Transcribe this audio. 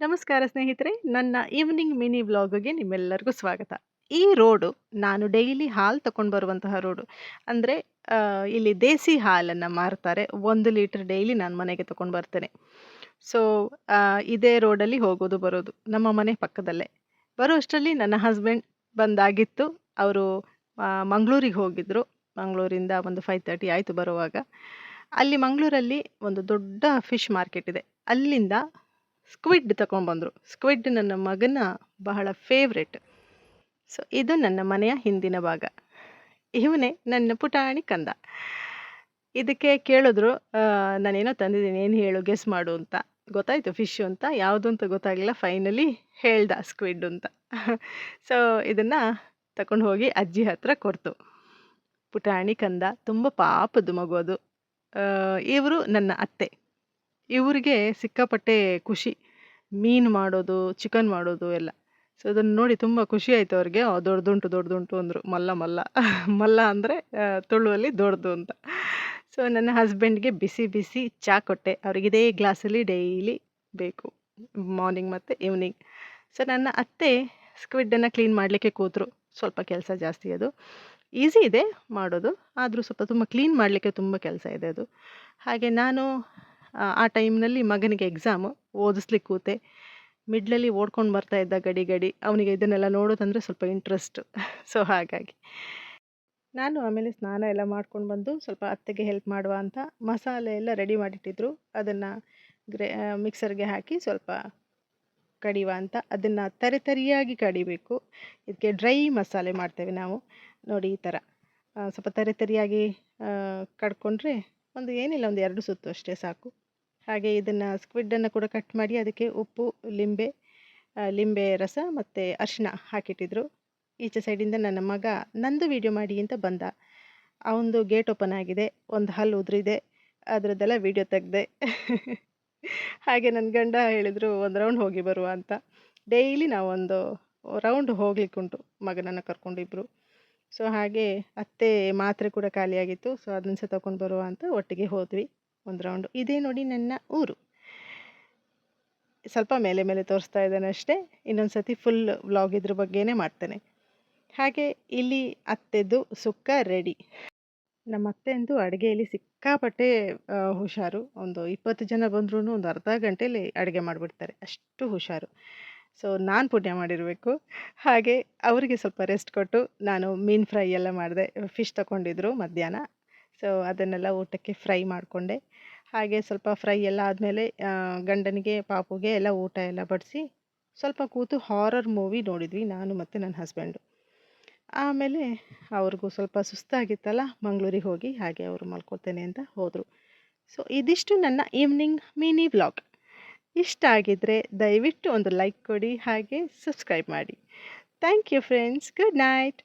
ನಮಸ್ಕಾರ ಸ್ನೇಹಿತರೆ, ನನ್ನ ಈವ್ನಿಂಗ್ ಮಿನಿ ವ್ಲಾಗ್ಗೆ ನಿಮ್ಮೆಲ್ಲರಿಗೂ ಸ್ವಾಗತ. ಈ ರೋಡು ನಾನು ಡೈಲಿ ಹಾಲು ತಗೊಂಡು ಬರುವಂತಹ ರೋಡು. ಅಂದರೆ ಇಲ್ಲಿ ದೇಸಿ ಹಾಲನ್ನು ಮಾರ್ತಾರೆ. 1 ಲೀಟರ್ ಡೈಲಿ ನಾನು ಮನೆಗೆ ತಗೊಂಡು ಬರ್ತೇನೆ. ಸೊ ಇದೇ ರೋಡಲ್ಲಿ ಹೋಗೋದು ಬರೋದು, ನಮ್ಮ ಮನೆ ಪಕ್ಕದಲ್ಲೇ. ಬರುವಷ್ಟರಲ್ಲಿ ನನ್ನ ಹಸ್ಬೆಂಡ್ ಬಂದಾಗಿತ್ತು. ಅವರು ಮಂಗಳೂರಿಗೆ ಹೋಗಿದ್ರು. ಮಂಗಳೂರಿಂದ ಒಂದು 5:30 ಆಯಿತು ಬರುವಾಗ. ಅಲ್ಲಿ ಮಂಗಳೂರಲ್ಲಿ ಒಂದು ದೊಡ್ಡ ಫಿಶ್ ಮಾರ್ಕೆಟ್ ಇದೆ. ಅಲ್ಲಿಂದ ಸ್ಕ್ವಿಡ್ ತಗೊಂಡ್ಬಂದರು. ಸ್ಕ್ವಿಡ್ ನನ್ನ ಮಗನ ಬಹಳ ಫೇವ್ರೆಟ್. ಸೊ ಇದು ನನ್ನ ಮನೆಯ ಹಿಂದಿನ ಭಾಗ. ಇವನೇ ನನ್ನ ಪುಟಾಣಿ ಕಂದ. ಇದಕ್ಕೆ ಕೇಳಿದ್ರು, ನಾನೇನೋ ತಂದಿದ್ದೀನಿ, ಏನು ಹೇಳು, ಗೆಸ್ ಮಾಡು ಅಂತ. ಗೊತ್ತಾಯಿತು ಫಿಶ್ ಅಂತ, ಯಾವುದು ಅಂತ ಗೊತ್ತಾಗಲಿಲ್ಲ. ಫೈನಲಿ ಹೇಳ್ದ ಸ್ಕ್ವಿಡ್ ಅಂತ. ಸೊ ಇದನ್ನು ತಗೊಂಡು ಹೋಗಿ ಅಜ್ಜಿ ಹತ್ರ ಕೊಡ್ತು. ಪುಟಾಣಿ ಕಂದ, ತುಂಬ ಪಾಪದ್ದು ಮಗು ಅದು. ಇವರು ನನ್ನ ಅತ್ತೆ. ಇವರಿಗೆ ಸಿಕ್ಕಾಪಟ್ಟೆ ಖುಷಿ ಮೀನು ಮಾಡೋದು, ಚಿಕನ್ ಮಾಡೋದು ಎಲ್ಲ. ಸೊ ಅದನ್ನು ನೋಡಿ ತುಂಬ ಖುಷಿ ಆಯಿತು ಅವ್ರಿಗೆ. ದೊಡ್ಡದುಂಟು ಅಂದರು. ಮಲ್ಲ ಮಲ್ಲ ಅಂದರೆ ತುಳುವಲ್ಲಿ ದೊಡ್ಡದು ಅಂತ. ಸೊ ನನ್ನ ಹಸ್ಬೆಂಡ್ಗೆ ಬಿಸಿ ಬಿಸಿ ಚಹಾ ಕೊಟ್ಟೆ. ಅವ್ರಿಗೆ ಇದೇ ಗ್ಲಾಸಲ್ಲಿ ಡೈಲಿ ಬೇಕು, ಮಾರ್ನಿಂಗ್ ಮತ್ತು ಈವ್ನಿಂಗ್. ಸೊ ನನ್ನ ಅತ್ತೆ ಸ್ಕ್ವಿಡ್ಡನ್ನು ಕ್ಲೀನ್ ಮಾಡಲಿಕ್ಕೆ ಕೂತರು. ಸ್ವಲ್ಪ ಕೆಲಸ ಜಾಸ್ತಿ ಅದು. ಈಸಿ ಇದೆ ಮಾಡೋದು, ಆದರೂ ಸ್ವಲ್ಪ ತುಂಬ ಕ್ಲೀನ್ ಮಾಡಲಿಕ್ಕೆ ತುಂಬ ಕೆಲಸ ಇದೆ ಅದು. ಹಾಗೆ ನಾನು ಆ ಟೈಮ್ನಲ್ಲಿ ಮಗನಿಗೆ ಎಕ್ಸಾಮು, ಓದಿಸ್ಲಿಕ್ಕೆ ಕೂತೆ. ಮಿಡ್ಲಲ್ಲಿ ಓಡ್ಕೊಂಡು ಬರ್ತಾ ಇದ್ದ ಗಡಿ. ಅವನಿಗೆ ಇದನ್ನೆಲ್ಲ ನೋಡೋದಂದರೆ ಸ್ವಲ್ಪ ಇಂಟ್ರೆಸ್ಟು. ಸೊ ಹಾಗಾಗಿ ನಾನು ಆಮೇಲೆ ಸ್ನಾನ ಎಲ್ಲ ಮಾಡ್ಕೊಂಡು ಬಂದು ಸ್ವಲ್ಪ ಅತ್ತೆಗೆ ಹೆಲ್ಪ್ ಮಾಡುವ ಅಂತ ಮಸಾಲೆ ಎಲ್ಲ ರೆಡಿ ಮಾಡಿಟ್ಟಿದ್ರು. ಅದನ್ನು ಮಿಕ್ಸರ್ಗೆ ಹಾಕಿ ಸ್ವಲ್ಪ ಕಡಿಯುವ ಅಂತ. ಅದನ್ನು ತರಿಯಾಗಿ ಕಡಿಬೇಕು. ಇದಕ್ಕೆ ಡ್ರೈ ಮಸಾಲೆ ಮಾಡ್ತೇವೆ ನಾವು. ನೋಡಿ ಈ ಥರ ಸ್ವಲ್ಪ ತರಿಯಾಗಿ ಕಡ್ಕೊಂಡ್ರೆ ಏನಿಲ್ಲ, ಒಂದು 2 ಸುತ್ತು ಅಷ್ಟೇ ಸಾಕು. ಹಾಗೆ ಇದನ್ನು ಸ್ಕ್ವಿಡ್ಡನ್ನು ಕೂಡ ಕಟ್ ಮಾಡಿ ಅದಕ್ಕೆ ಉಪ್ಪು, ಲಿಂಬೆ ರಸ ಮತ್ತು ಅರಿಶಿನ ಹಾಕಿಟ್ಟಿದ್ರು. ಈಚೆ ಸೈಡಿಂದ ನನ್ನ ಮಗ ನಂದು ವೀಡಿಯೋ ಮಾಡಿ ಅಂತ ಬಂದ. ಅವನದು ಗೇಟ್ ಓಪನ್ ಆಗಿದೆ, ಒಂದು ಹಲ್ಲು ಉದುರಿದೆ, ಅದರದ್ದೆಲ್ಲ ವೀಡಿಯೋ ತೆಗೆದೆ. ಹಾಗೆ ನನ್ನ ಗಂಡ ಹೇಳಿದರು, ಒಂದು ರೌಂಡ್ ಹೋಗಿ ಬರುವ ಅಂತ. ಡೈಲಿ ನಾವೊಂದು ರೌಂಡ್ ಹೋಗ್ಲಿಕ್ಕುಂಟು ಮಗನನ್ನು ಕರ್ಕೊಂಡಿಬ್ಬರು. ಸೊ ಹಾಗೆ ಅತ್ತೆ ಮಾತ್ರೆ ಕೂಡ ಖಾಲಿಯಾಗಿತ್ತು. ಸೊ ಅದನ್ನು ಸಹ ತಗೊಂಡು ಬರುವ ಅಂತ ಒಟ್ಟಿಗೆ ಹೋದ್ವಿ ಒಂದು ರೌಂಡು. ಇದೇ ನೋಡಿ ನನ್ನ ಊರು. ಸ್ವಲ್ಪ ಮೇಲೆ ತೋರಿಸ್ತಾ ಇದ್ದಾನೆ ಅಷ್ಟೇ. ಇನ್ನೊಂದು ಸತಿ ಫುಲ್ ವ್ಲಾಗ್ ಇದ್ರ ಬಗ್ಗೆನೇ ಮಾಡ್ತೇನೆ. ಹಾಗೆ ಇಲ್ಲಿ ಅತ್ತೆದು ಸುಕ್ಕ ರೆಡಿ. ನಮ್ಮ ಅತ್ತೆ ಅಂತೂ ಅಡುಗೆಯಲ್ಲಿ ಸಿಕ್ಕಾಪಟ್ಟೆ ಹುಷಾರು. ಒಂದು 20 ಜನ ಬಂದ್ರೂ ಒಂದು ಅರ್ಧ ಗಂಟೆಯಲ್ಲಿ ಅಡುಗೆ ಮಾಡಿಬಿಡ್ತಾರೆ, ಅಷ್ಟು ಹುಷಾರು. ಸೊ ನಾನು ಪುಣ್ಯ ಮಾಡಿರಬೇಕು. ಹಾಗೆ ಅವರಿಗೆ ಸ್ವಲ್ಪ ರೆಸ್ಟ್ ಕೊಟ್ಟು ನಾನು ಮೀನು ಫ್ರೈ ಎಲ್ಲ ಮಾಡಿದೆ. ಫಿಶ್ ತಗೊಂಡಿದ್ರು ಮಧ್ಯಾಹ್ನ. ಸೊ ಅದನ್ನೆಲ್ಲ ಊಟಕ್ಕೆ ಫ್ರೈ ಮಾಡಿಕೊಂಡೆ. ಹಾಗೆ ಸ್ವಲ್ಪ ಫ್ರೈ ಎಲ್ಲ ಆದಮೇಲೆ ಗಂಡನಿಗೆ ಪಾಪುಗೆ ಎಲ್ಲ ಊಟ ಎಲ್ಲ ಬಡಿಸಿ ಸ್ವಲ್ಪ ಕೂತು ಹಾರರ್ ಮೂವಿ ನೋಡಿದ್ವಿ ನಾನು ಮತ್ತು ನನ್ನ ಹಸ್ಬೆಂಡು. ಆಮೇಲೆ ಅವ್ರಿಗೂ ಸ್ವಲ್ಪ ಸುಸ್ತಾಗಿತ್ತಲ್ಲ ಮಂಗಳೂರಿಗೆ ಹೋಗಿ, ಹಾಗೆ ಅವರು ಮಲ್ಕೊಳ್ತೇನೆ ಅಂತ ಹೋದರು. ಸೊ ಇದಿಷ್ಟು ನನ್ನ ಈವ್ನಿಂಗ್ ಮಿನಿ ವ್ಲಾಗ್. ಇಷ್ಟ ಆಗಿದ್ದರೆ ದಯವಿಟ್ಟು ಒಂದು ಲೈಕ್ ಕೊಡಿ, ಹಾಗೆ ಸಬ್ಸ್ಕ್ರೈಬ್ ಮಾಡಿ. Thank you friends. Good night.